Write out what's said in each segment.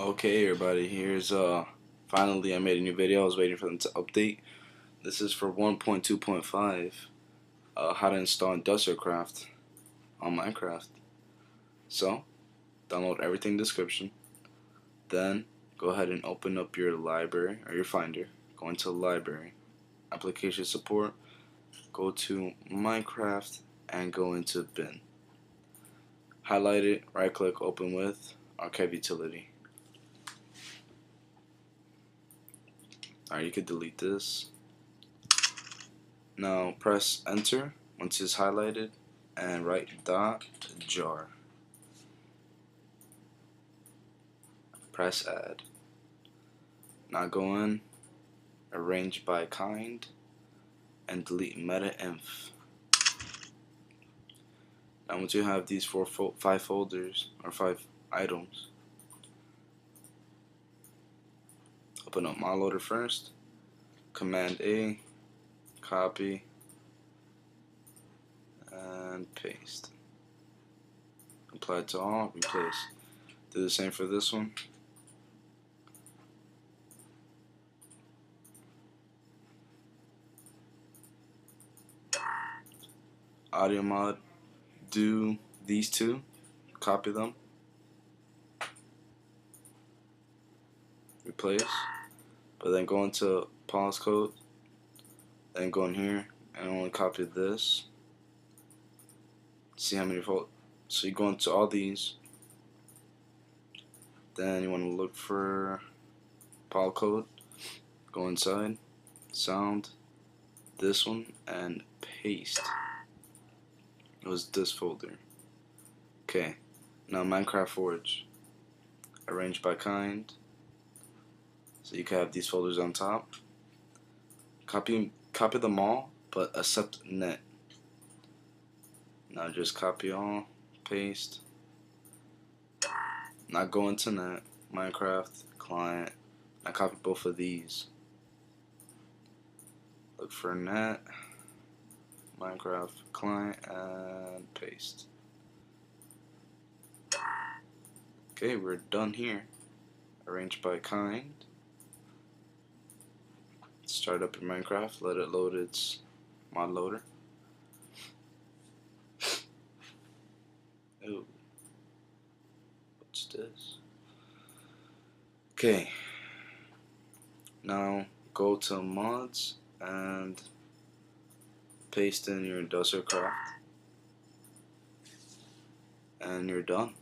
Okay, everybody, here's finally I made a new video. I was waiting for them to update. This is for 1.2.5, how to install IndustrialCarft on Minecraft. So, download everything in the description. Then, go ahead and open up your library or your Finder. Go into Library, Application Support, go to Minecraft, and go into Bin. Highlight it, right click, open with Archive Utility. Alright, you could delete this. Now press enter once it's highlighted and write .jar. Press add. Now go in, arrange by kind, and delete meta-inf. Now once you have these five folders or 5 items, open up MyLoader first, Command A, copy, and paste. Apply to all, replace. Do the same for this one. Audio mod, do these two, copy them, replace, but then go into pause code, then go in here and only copy this. See how many fold. So you go into all these, then you want to look for pause code, go inside, sound, this one, and paste. It was this folder. Okay, now Minecraft Forge, arrange by kind, so you can have these folders on top. Copy them all, but except net. Now just copy all, paste. Now go into net, Minecraft client. Now copy both of these. Look for net, Minecraft client, and paste. Okay, we're done here. Arrange by kind. Start up your Minecraft, let it load its mod loader. Ooh. What's this? Okay. Now go to mods and paste in your IndustrialCarft. And you're done.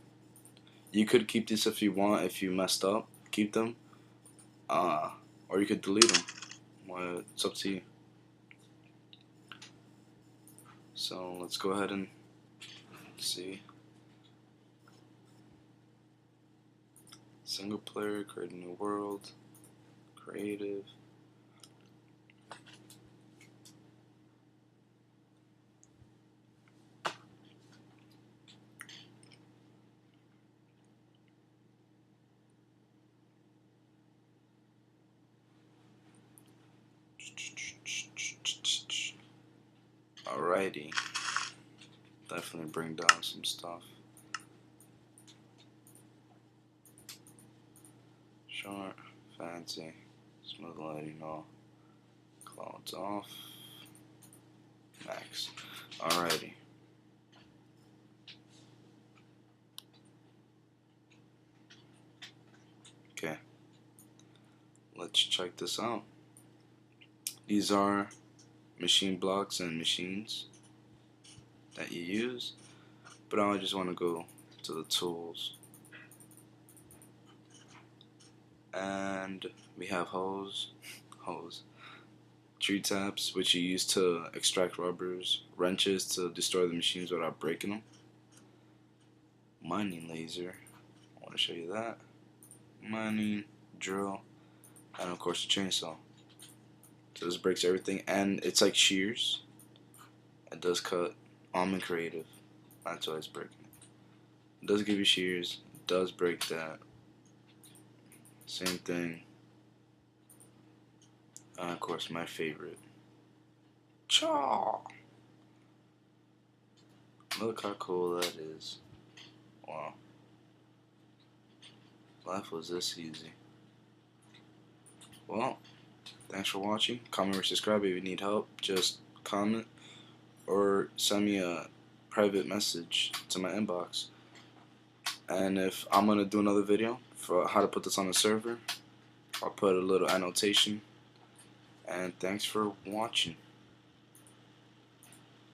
You could keep these if you want. If you messed up, keep them. Or you could delete them. Well, it's up to you. So let's go ahead and see. Single player, create a new world, creative. Alrighty. Definitely bring down some stuff. Short, fancy, smooth lighting all, clouds off, max. Alrighty. Okay. Let's check this out. These are machine blocks and machines that you use, but I just want to go to the tools, and we have hose, tree taps, which you use to extract rubbers, wrenches to destroy the machines without breaking them, mining laser, I want to show you that, mining drill, and of course a chainsaw. So this breaks everything, and it's like shears. It does cut. I'm in creative, that's why it's breaking it. It does give you shears, it does break that. Same thing. And of course my favorite, chaw. Look how cool that is. Wow. Life was this easy. Well, thanks for watching. Comment or subscribe if you need help. Just comment or send me a private message to my inbox. And if I'm gonna do another video for how to put this on a server, I'll put a little annotation. And thanks for watching.